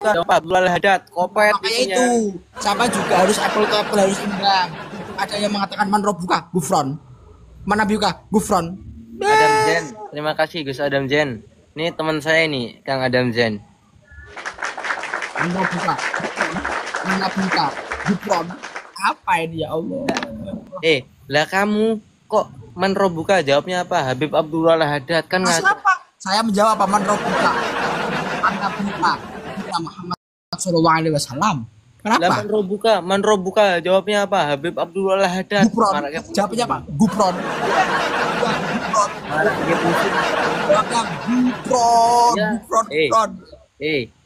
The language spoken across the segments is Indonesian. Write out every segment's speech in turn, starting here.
Pak Abdul Haddad, kopet Makanya isinya. itu sama juga harus apple to apple, harus imbang. Ada yang mengatakan man robuka gufron, mana biuka gufron. Adam Zen, terima kasih Gus Adam Zen. Ini teman saya nih, Kang Adam Zen. Man robuka, mana biuka gufron. Apa ini ya Allah? Lah kamu kok man robuka jawabnya apa? Habib Abdul Haddad kan nggak? Apa? Saya menjawab apa? Man robuka, mana biuka kita Muhammad Sallallahu Alaihi Wasallam. Lah Kenapa? man robuka jawabnya apa? Habib Abdul Haddad. Gupron. Jawabnya apa? Gupron. Gupron. Ya. Gupron.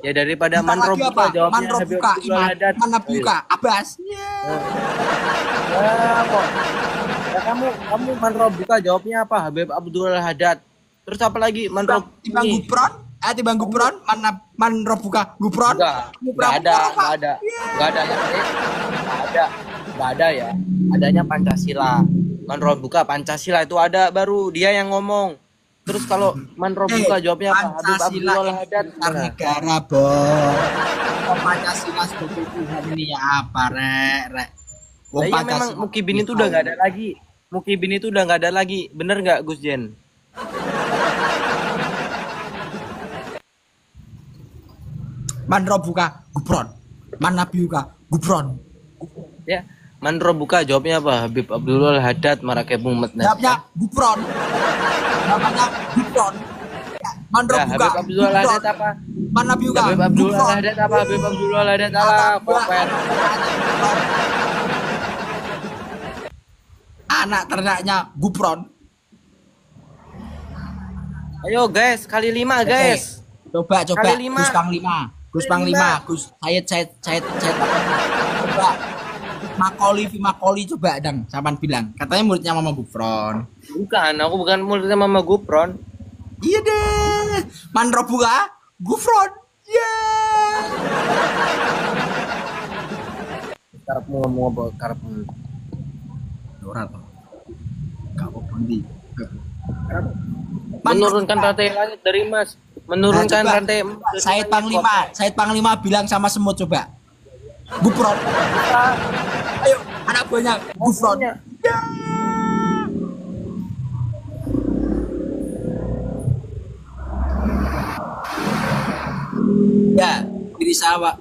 Ya daripada man robuka jawabnya Man Habib robuka Abdul iman. Haddad. Mana buka? Abbas. Kok? Ya, kamu man robuka jawabnya apa? Habib Abdul Haddad. Terus apa lagi? Man robuka. Timbang Gupron. Timbang Gupron. Man robuka Gupron. Enggak ada ya. Adanya Pancasila. Man robuka Pancasila itu ada, baru dia yang ngomong. Terus kalau man robuka jawabnya apa? Habib Abdul Haddad. Negara, Bos. Pancasila sebagai Tuhan ini ya apa, Rek? Iya memang Mukibin itu udah nggak ada lagi. Mukibin itu udah nggak ada lagi. Bener nggak Gus Jen? Man robuka Gupron. Man nabiuka Gupron. Ya, man robuka jawabnya apa? Habib Abdul Haddad marakebung metnas. Jawabnya Gupron. Namanya Gupron. Ya, man robuka. Habib Abdul Haddad apa? Man nabiuka Habib Abdul Haddad apa? Habib Abdul Haddad ala kopet. Anak ternaknya Gupron. Ayo guys, kali 5 guys. Coba Kali 5. Gus Panglima, Gus Syed. Coba Makoli coba dang, sampean bilang. Katanya muridnya Mama Gufron. Bukan, aku bukan muridnya Mama Gufron. Iya deh. Man robuka Gufron. Yeah. Karepmu ngomong apa? Karepmu. Ora to. Gak apa ndi. Menurunkan rantai langit dari emas. Menurunkan rantai. Syed Panglima bilang sama semut coba. Gufron. Ayo, anak buahnya Gufron. Ya,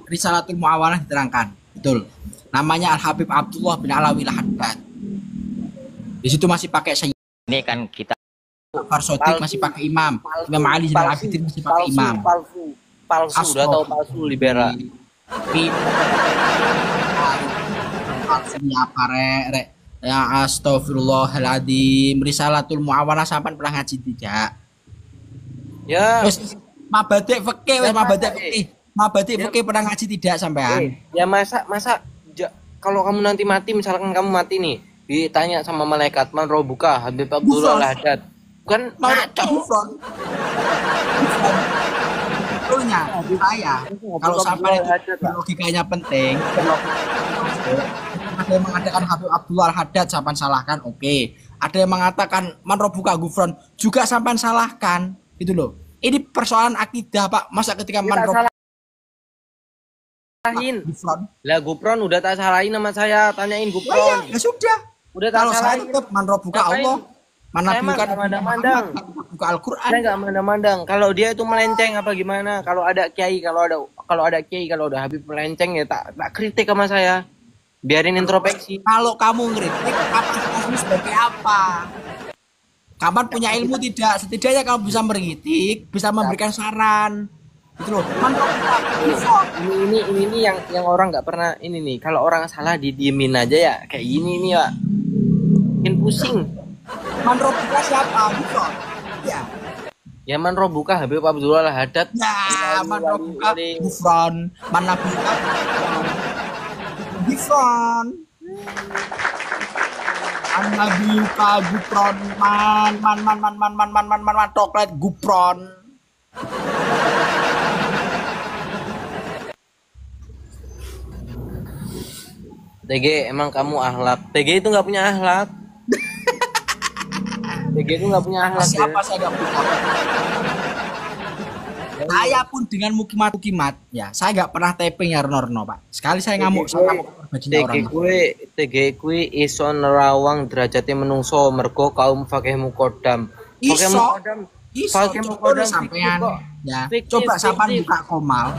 Risalatul Muawalah diterangkan. Betul. Namanya Al Habib Abdullah bin Alawi Haddad. Di situ masih pakai Sayyid. Ini kan kita Farsodik masih pakai imam. Imam Ali bin Abidin masih pakai imam. Palsu, udah tahu palsu libera. Palsunya apa rek? Ya astagfirullahaladzim. Risalatul Muawalah sampai pernah ngaji tidak? Ya. Mabadek fikih, Mabadek fikih pernah ngaji tidak sampean? Ya masa kalau kamu nanti mati, misalkan kamu mati nih, ditanya sama malaikat, man robuka Habib Abdul Haddad. Kan ngaco. Betulnya saya kalau sampai itu logikanya penting, ada yang mengatakan Habib Abdul Haddad sampai salahkan, oke. Ada yang mengatakan man robuka Gufron juga sampai salahkan, gitu loh. Ini persoalan akidah Pak. Masa ketika man robuka Gufron. Lah Gufron udah tak salahin sama saya, tanyain Gufron. Ya sudah. Udah tak kalau salahin. Saya tetap man robuka Allah. Mana bukan mandang. Buka Al-Qur'an. Saya enggak mandang-mandang. Kalau dia itu melenceng apa gimana? Kalau ada kiai, kalau ada Habib melenceng ya tak kritik sama saya. Biarin introspeksi. Kalau kamu ngeritik, kapasitasmu sebagai apa? Kapan punya ilmu tidak? Setidaknya kamu bisa mengkritik, bisa memberikan saran. Gitu loh. Ini yang orang nggak pernah ini nih. Kalau orang salah didiemin aja ya kayak gini nih, Pak. Bikin pusing. Man robuka siapa? Gufron. Ya. Ya man robuka Habib Abdul Haddad. Ya, man robuka Gufron. Man nabuka Gufron. Man nabuka Gufron. Man coklat Gufron. TG emang kamu akhlak. TG itu nggak punya akhlak. TG itu nggak punya akhlak. Siapa saya nggak punya? Saya pun dengan mukimat ya, saya nggak pernah taping ya Norno Pak. Sekali saya ngamuk bajunya orang. TG kuwi iso nerawang derajate menungso mergo kaum fakih mukodam. Fakih Iso, mukodam. iso Fakih coba mukodam sampean kok. ya. Fiktif, Coba sampean fiktif. buka komal.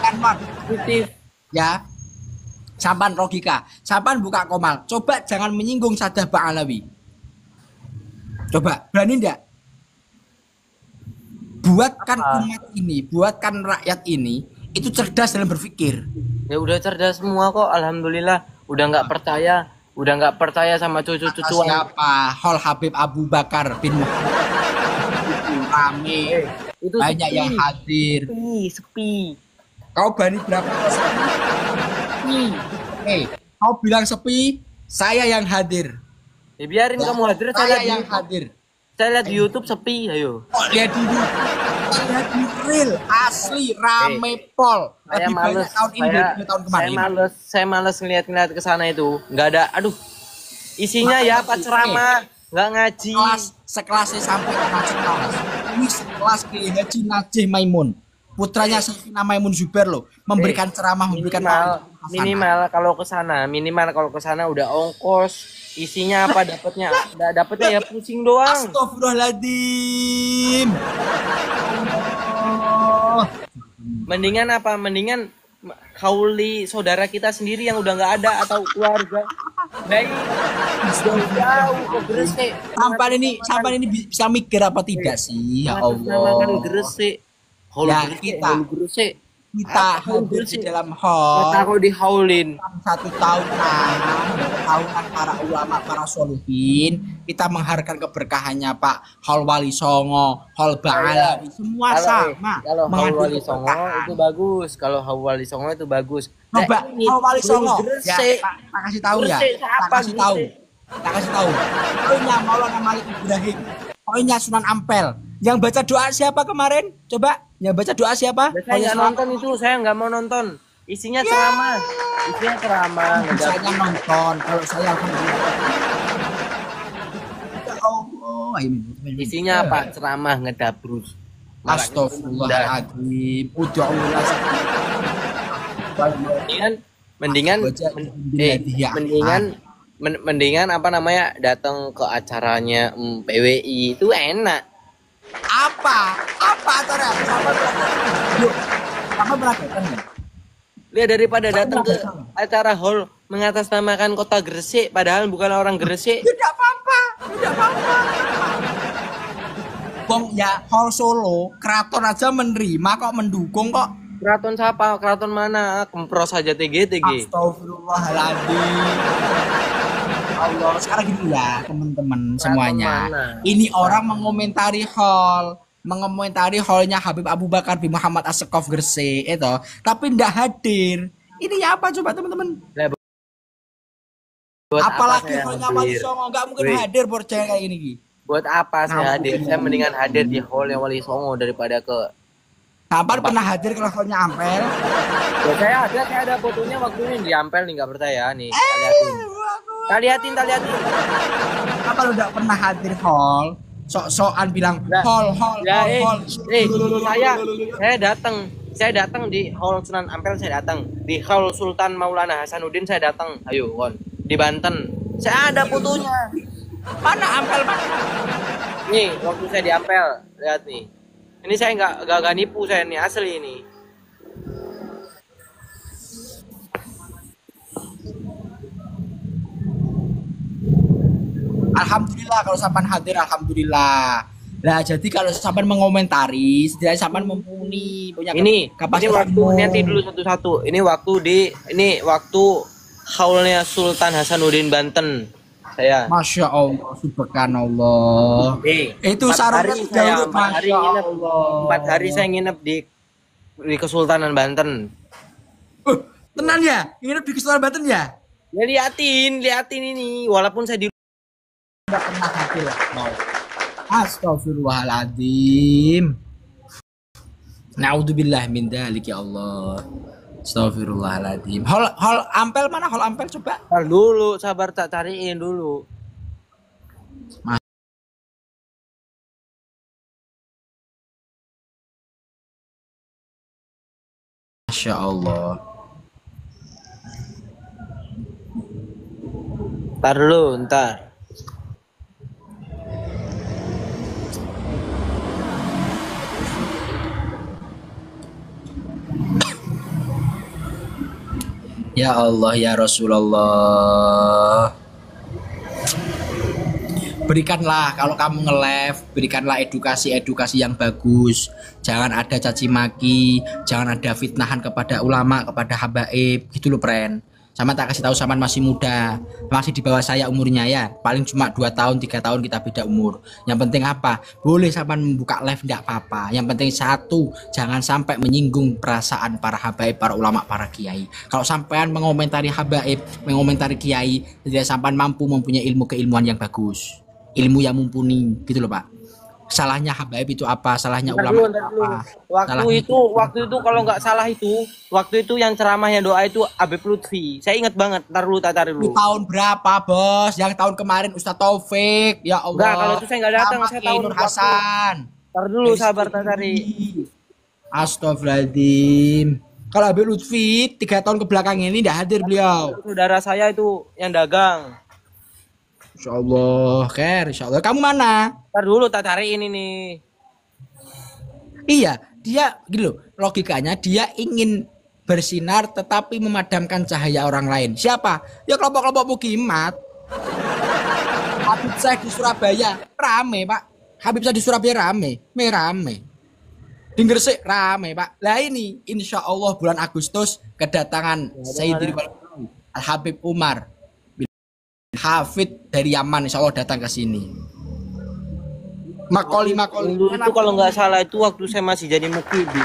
Kan Pak, Fiktif. ya. Sampan logika, sampan buka komal. Coba jangan menyinggung Sadah Ba'alawi. Coba, berani enggak? Buatkan umat ini, buatkan rakyat ini itu cerdas dalam berpikir. Ya udah cerdas semua kok, alhamdulillah. Udah nggak percaya sama cucu-cucuan. Siapa? Hol Habib Abu Bakar bin Muhammad. Rame. Itu Banyak sepi. yang hadir. Sepi. Kau berani berapa? Sepi. Kau bilang sepi, saya yang hadir. Ya biarin Ya, kamu hadir, saya yang hadir. Saya lihat di YouTube sepi, ayo. Kok lihat di lihat di real asli rame pol. Saya Lebih males, banyak tahun ini daripada tahun kemarin. saya males ngeliat ke sana itu. Nggak ada, aduh. Isinya ya apa ceramah, nggak ngaji. Sekelasnya sampai ke kelas. Ini sekelas Kiai Haji Najih Maimun. Putranya Sayyidina Maimun Zubair loh, memberikan ceramah, memberikan minimal kalau ke sana udah ongkos. Isinya apa dapatnya ya pusing doang. Astagfirullahaladzim. Mendingan apa? Mendingan hauli saudara kita sendiri yang udah nggak ada atau keluarga. Baik, jauh ke Gresik. Sampai ini bisa mikir apa tidak sih? Ya Allah. Gresik. Ya kita hadir di dalam hall. Kita kok dihaulin. 1 tahunan, tahunan para ulama, para solihin. Kita mengharapkan keberkahannya Pak Hol Wali Songo, Hol Ba'alawi, semua sama. Kalau Hol Wali Songo itu bagus. Kalau Hol Wali Songo itu bagus. Coba Hol Wali Songo. Ya, tak kasih tahu ya. Tak kasih tahu. Tak kasih tahu. Pokoknya Maulana Malik Ibrahim. Pokoknya Sunan Ampel. Yang baca doa siapa kemarin? Coba. Yang baca doa siapa? Saya nggak nonton itu. Saya nggak mau nonton. Isinya ceramah. Saya nonton. Kalau saya isinya apa? Ceramah ngedabrus. Astagfirullahaladzim. Mendingan apa namanya datang ke acaranya PWI itu enak. Apa acara? Apa berangkatan ya? Lihat daripada datang ke acara hall mengatasnamakan kota Gresik padahal bukan orang Gresik. Tidak apa-apa. Bong ya hall Solo, keraton aja menerima kok, mendukung kok. Keraton siapa? Keraton mana? Kempros saja TG. Astagfirullahaladzim. Allah, sekarang gini ya teman-teman semuanya. Ini orang mengomentari hallnya Habib Abu Bakar bin Muhammad As-Sekaf Gresik itu, tapi ndak hadir. Ini ya apa coba teman-teman? Apalagi hallnya Wali Songo nggak mungkin hadir percaya kayak gini. Buat apa saya hadir? Saya mendingan hadir di hallnya Wali Songo daripada ke. Kapan pernah hadir ke hallnya Ampel? Ya, saya ada fotonya waktu ini di Ampel nih, nggak percaya nih. Tak liatin. Apa lu udah pernah hadir hall? Sok-sokan bilang hall. Saya datang di hall Sunan Ampel, saya datang di hall Sultan Maulana Hasanuddin, saya datang. Ayo, kon di Banten. Saya ada fotonya. Mana Ampel mana? Nih, waktu saya di Ampel, lihat nih. Ini saya nggak nipu, saya ini asli ini. Alhamdulillah kalau sampan hadir, alhamdulillah. Nah, jadi kalau sampan mengomentari, setidaknya sampan mumpuni punya kapasitas. Ini waktu nanti dulu satu-satu. Ini waktu haulnya Sultan Hasanuddin Banten. Saya. Masya Allah, subhanallah. Itu sarungnya Daud, Masya Allah. 4 hari saya nginep di Kesultanan Banten. Tenan ya? Nginep di Kesultanan Banten ya? Ya liatin ini. Walaupun saya di nggak pernah hadir lah. Astagfirullahaladzim. Naudzubillah min dzalik ya Allah. Astagfirullahaladzim. Hall Ampel mana? Hall Ampel coba. Dulu sabar, tak cariin dulu. Masya Allah. Ntar dulu, ntar. Ya Allah ya Rasulullah. Berikanlah kalau kamu nge-live, berikanlah edukasi yang bagus. Jangan ada caci maki, jangan ada fitnahan kepada ulama, kepada habaib, gitu loh, friend. Sama tak kasih tahu Saman masih muda, masih di bawah saya umurnya ya. Paling cuma 2 tahun, 3 tahun kita beda umur. Yang penting apa? Boleh Saman membuka live enggak apa-apa. Yang penting satu, jangan sampai menyinggung perasaan para habaib, para ulama, para kiai. Kalau sampean mengomentari habaib, mengomentari kiai, tidak sampean mampu mempunyai ilmu keilmuan yang bagus. Ilmu yang mumpuni, gitu loh Pak. Salahnya habaib itu apa? Salahnya ulama itu apa? Waktu itu kalau nggak salah waktu itu yang ceramahnya doa itu Habib Lutfi. Saya ingat banget. Ntar dulu. Tahun berapa, Bos? Yang tahun kemarin Ustadz Taufik. Ya Allah. Enggak, kalau itu saya nggak datang. Saya tahun Nur Hasan. Ntar dulu, sabar Tatari. Astagfirullahaladzim. Kalau Habib Lutfi 3 tahun ke belakang ini tidak hadir beliau. Saudara saya itu yang dagang. Insya Allah, Insya Allah. Kamu mana? Ntar dulu tak cariin ini. Iya, dia gitu loh. Logikanya dia ingin bersinar tetapi memadamkan cahaya orang lain. Siapa? Ya kelompok-kelompok mukimat. Habib saya di Surabaya rame, Pak. Habib saya di Surabaya rame. Di Gresik rame, Pak. Lah ini insya Allah bulan Agustus kedatangan Sayyidina Al Habib Umar Hafid dari Yaman, insya Allah datang ke sini. Makoli itu kalau nggak salah itu waktu saya masih jadi mukibin.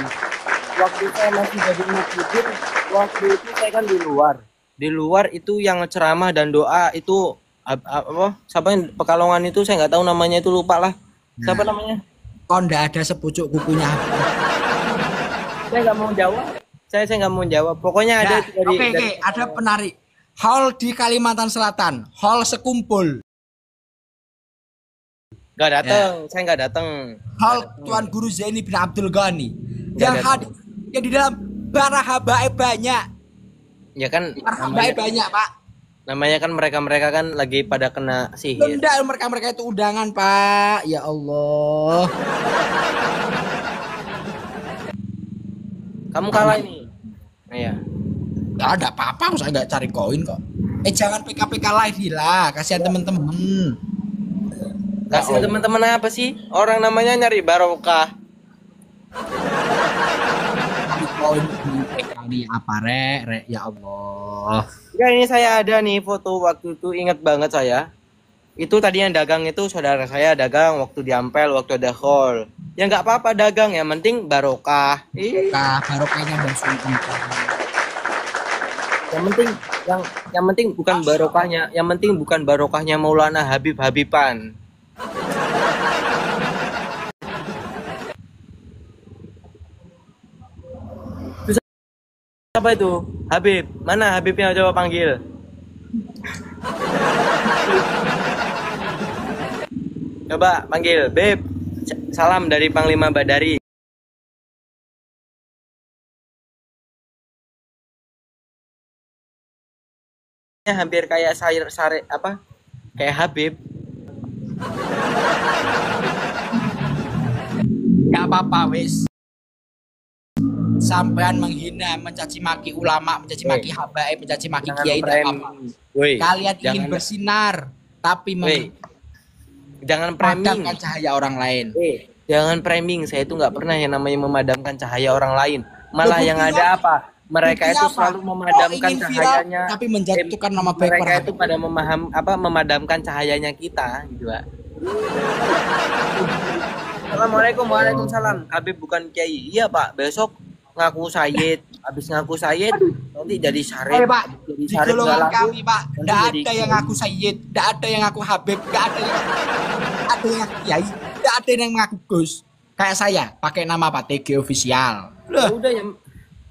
Waktu itu saya kan di luar itu yang ceramah dan doa itu apa? Siapa yang Pekalongan itu saya nggak tahu namanya, itu lupa lah. Siapa namanya? Kok nggak ada sepucuk kukunya? Saya nggak mau jawab. Saya nggak mau jawab. Pokoknya ada dari. Oke, ada penarik. Hall di Kalimantan Selatan, hall sekumpul. Gak datang, saya nggak datang. Hall Tuan Guru Zaini bin Abdul Ghani. Yang hadir, yang di dalam para habaib banyak. Ya kan. Habaib banyak, Pak. Namanya kan mereka kan lagi pada kena sihir. Enggak, mereka itu undangan, Pak. Ya Allah. Kamu kalah ini. Iya. Gak ada apa-apa, saya nggak cari koin kok. Jangan PKPK live lah, kasihan temen-temen. Kasihan temen-temen apa sih? Orang namanya nyari barokah. Koin kali apa rek, ya Allah. Ya ini saya ada nih foto waktu itu, ingat banget saya. Itu tadi yang dagang itu saudara saya dagang waktu di Ampel, waktu ada hall. Ya nggak apa-apa dagang, yang penting barokah. Barokahnya Mbak. Yang penting bukan barokahnya, yang penting bukan barokahnya Maulana Habiban. Siapa itu? Habib. Mana Habibnya, coba panggil. Coba panggil, Beb. Salam dari Panglima Badari. Hampir kayak sare apa? Kayak Habib. Gak apa-apa wis. Sampean menghina, mencaci maki ulama, mencaci maki habaib, mencaci maki kiai tidak apa-apa. Kalian ingin bersinar tapi jangan memadamkan cahaya orang lain. Jangan framing. Saya itu nggak pernah yang namanya memadamkan cahaya orang lain. Malah yang ada apa? Mereka itu selalu memadamkan cahayanya, tapi menjatuhkan nama baik mereka itu pada memadamkan cahayanya kita, gitu, Pak. Assalamualaikum, waalaikumsalam. Habib bukan kiai. Iya, Pak. Besok ngaku sayyid, habis ngaku sayyid nanti jadi syarif. Pak, di golongan kami, Pak, tidak ada yang ngaku sayyid, tidak ada yang ngaku habib, tidak ada yang ngaku kiai, tidak ada yang ngaku gus. Kayak saya, pakai nama Pak TG official. Udah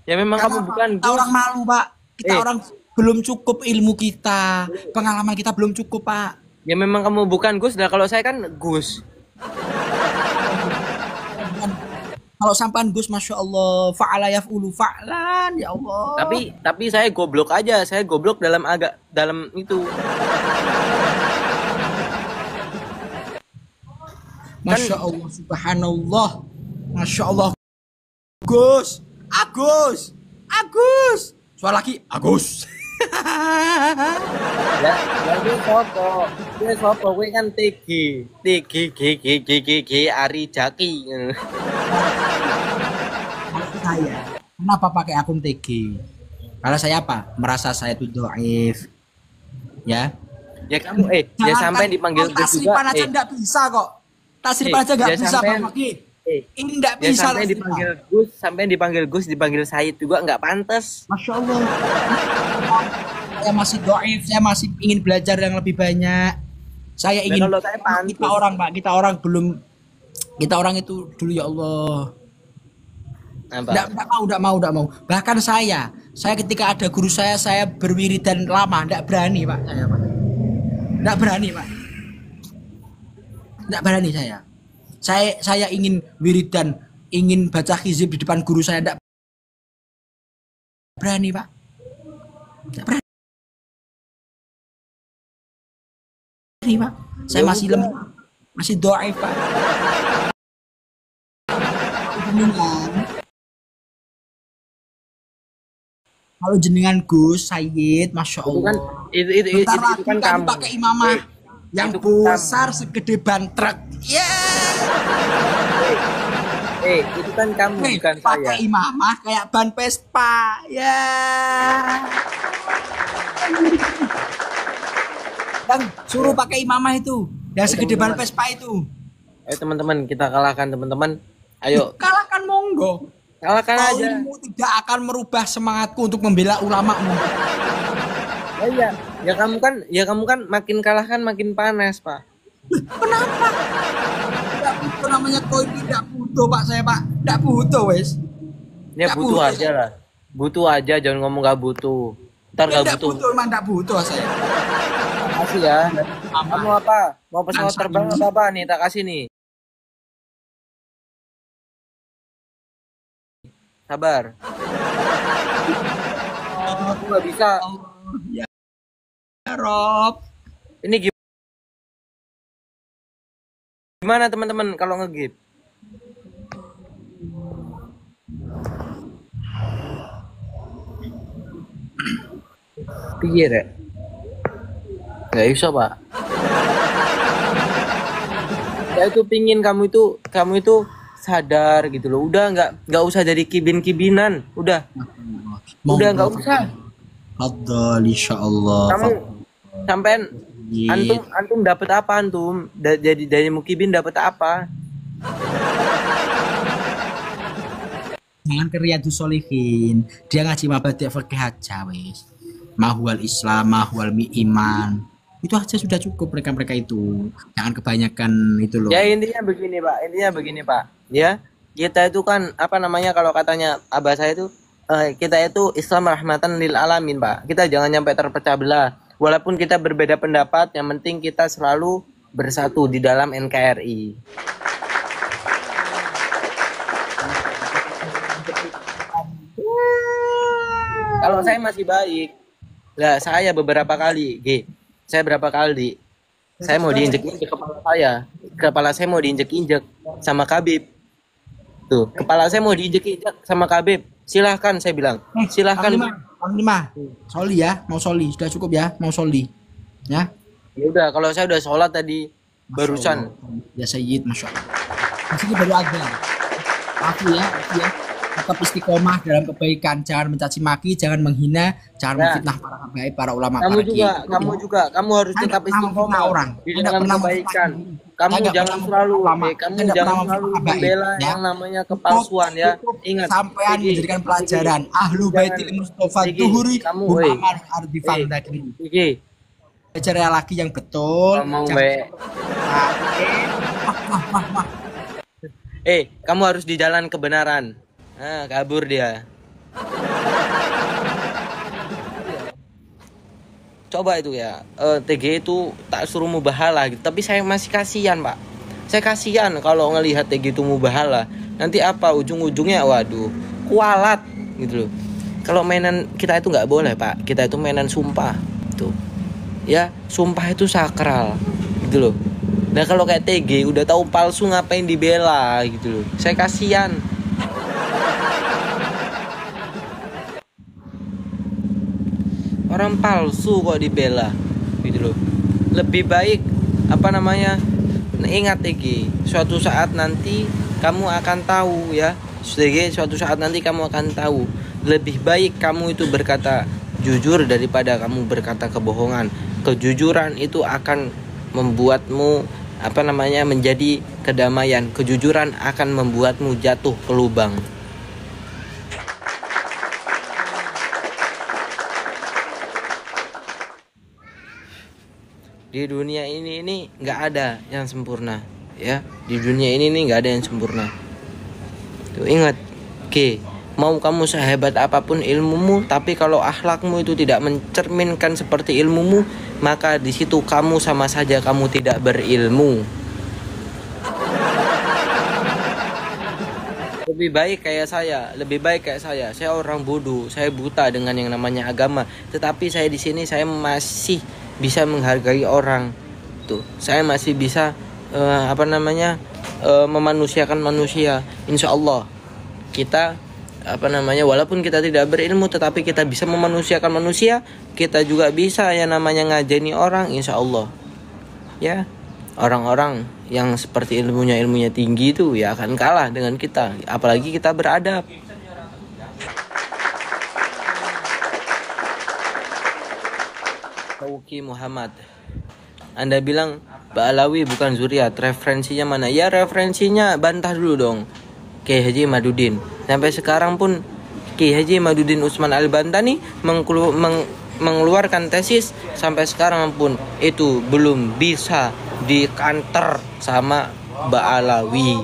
ya memang kamu bukan kita orang malu, Pak. Kita orang belum cukup ilmu kita, pengalaman kita belum cukup, Pak. Ya memang kamu bukan Gus. Nah kalau saya kan Gus. Kalau sampan Gus, masya Allah, fa'ala yaf'ulu fa'lan, ya Allah. Tapi saya goblok aja. Saya goblok dalam itu. Masya Allah, subhanallah, masya Allah. Agus. Suara lagi, Agus. Ya, dia sopo, gue kan Tigi Ari Jaki. Saya, kenapa pakai akun TG? Karena saya apa? Merasa saya itu doif, ya. Ya kamu, ya sampai dipanggil Gus juga. Tasripan aja nggak bisa kok. Tasripan aja nggak bisa, Bang Maki. Ini nggak Ya bisa. sampai dipanggil Gus, dipanggil Said juga nggak pantas. Masya Allah. Saya masih doif, saya masih ingin belajar yang lebih banyak. Saya ingin kalau saya pantas. kita orang, Pak, kita orang itu dulu, ya Allah. Enggak mau. Bahkan saya ketika ada guru saya berwiridan lama, enggak berani, Pak. Enggak berani saya. Saya ingin wiridan, ingin baca hizib di depan guru saya, enggak berani, Pak. Enggak berani, Pak. Saya masih lemah, masih doaif, Pak. Kalau jenengan Gus Said, masya Allah. Itu kan kamu pakai imamah yang besar segede ban truk. Itu kan kamu, bukan saya. Pakai imamah kayak ban Vespa, Bang, suruh pakai imamah itu, yang segede ban Vespa itu. Ayo teman-teman, kita kalahkan teman-teman. Ayo. Kalahkan monggo. Kalahkan aja. Kamu tidak akan merubah semangatku untuk membela ulamamu. Ya kamu kan makin kalahkan makin panas, Pak. Kenapa? Itu namanya koi tidak butuh, Pak, saya, Pak. Tidak butuh, wes. Ya butuh aja lah. Butuh aja, jangan ngomong gak butuh. Ntar gak butuh. Emang tidak butuh saya. Makasih ya. Kamu apa? Mau pesawat terbang apa nih? Tak kasih nih. Sabar. Aku nggak bisa. Ya Rob. Ini gimana teman-teman kalau nge-give? Pikir ya? Gak bisa, Pak. Saya itu pingin kamu itu sadar gitu loh. Udah nggak usah jadi kibin-kibinan. Udah nggak usah. Fadhal insyaallah. Kamu sampean antum dapat apa antum? Jadi dari mukibin dapat apa? Jangan ke Riyadus Sholihin. Dia ngaji mabadi' fikih aja wis. Mahwal Islam, mahwal iman. Itu aja sudah cukup mereka itu. Jangan kebanyakan itu loh. Ya intinya begini, Pak. Ya, kita itu kan apa namanya kalau katanya abah saya itu kita itu Islam rahmatan lil alamin, Pak. Kita jangan sampai terpecah belah. Walaupun kita berbeda pendapat, yang penting kita selalu bersatu di dalam NKRI. Kalau saya masih baik. Lah saya beberapa kali, saya mau diinjek-injek kepala saya mau diinjek-injek sama Khabib. Tuh, kepala saya mau diinjek-injek sama Khabib. Silahkan saya bilang. Silahkan. Panglima. Soli ya, mau soli. Sudah cukup ya, mau soli. Ya. Ya udah, kalau saya udah sholat tadi barusan. Ya Sayyid, masya Allah. Masih baru ada. Aku ya. Tetap istiqomah dalam kebaikan, jangan mencaci maki, jangan menghina, jangan memfitnah para habaib, para ulama. Kamu harus tetap istiqomah orang di dalam kebaikan. Kamu jangan selalu membela yang namanya kepalsuan ya. Ingat, sampean menjadikan pelajaran Ahlu Baitil Mustafa Tuhuri Muhammad Ardi Fandakri. Cara lagi yang betul. Kamu harus di jalan kebenaran. Nah, kabur dia. Coba itu ya, TG itu tak suruh mubahalah gitu. Tapi saya masih kasihan, Pak. Saya kasihan kalau ngelihat TG itu mubahalah. Nanti apa ujung-ujungnya? Waduh, kualat gitu loh. Kalau mainan kita itu nggak boleh Pak, kita itu mainan sumpah tuh ya, sumpah itu sakral gitu loh. Nah kalau kayak TG udah tahu palsu ngapain dibela gitu loh, saya kasihan. Orang palsu kok dibela gitu loh. Lebih baik apa namanya, ingat TG, suatu saat nanti kamu akan tahu ya, TG, suatu saat nanti kamu akan tahu. Lebih baik kamu itu berkata jujur daripada kamu berkata kebohongan. Kejujuran itu akan membuatmu apa namanya menjadi kedamaian. Kejujuran akan membuatmu jatuh ke lubang. Di dunia ini nggak ada yang sempurna ya. Di dunia ini nggak ada yang sempurna. Tuh ingat, oke. Mau kamu sehebat apapun ilmumu, tapi kalau akhlakmu itu tidak mencerminkan seperti ilmumu, maka di situ kamu sama saja kamu tidak berilmu. Lebih baik kayak saya. Saya orang bodoh, saya buta dengan yang namanya agama. Tetapi saya di sini saya masih bisa menghargai orang. Tuh, saya masih bisa memanusiakan manusia. Insya Allah kita walaupun kita tidak berilmu, tetapi kita bisa memanusiakan manusia. Kita juga bisa yang namanya ngajeni orang, insya Allah ya. Orang-orang yang seperti ilmunya tinggi itu ya akan kalah dengan kita, apalagi kita beradab. Tauqi Muhammad, Anda bilang Ba'alawi bukan zuriat, referensinya mana? Ya referensinya bantah dulu dong, Kiai Haji Madudin. Sampai sekarang pun Kiai Haji Madudin Utsman Al-Bantani mengeluarkan tesis, sampai sekarang pun itu belum bisa dikanter sama Ba'alawi.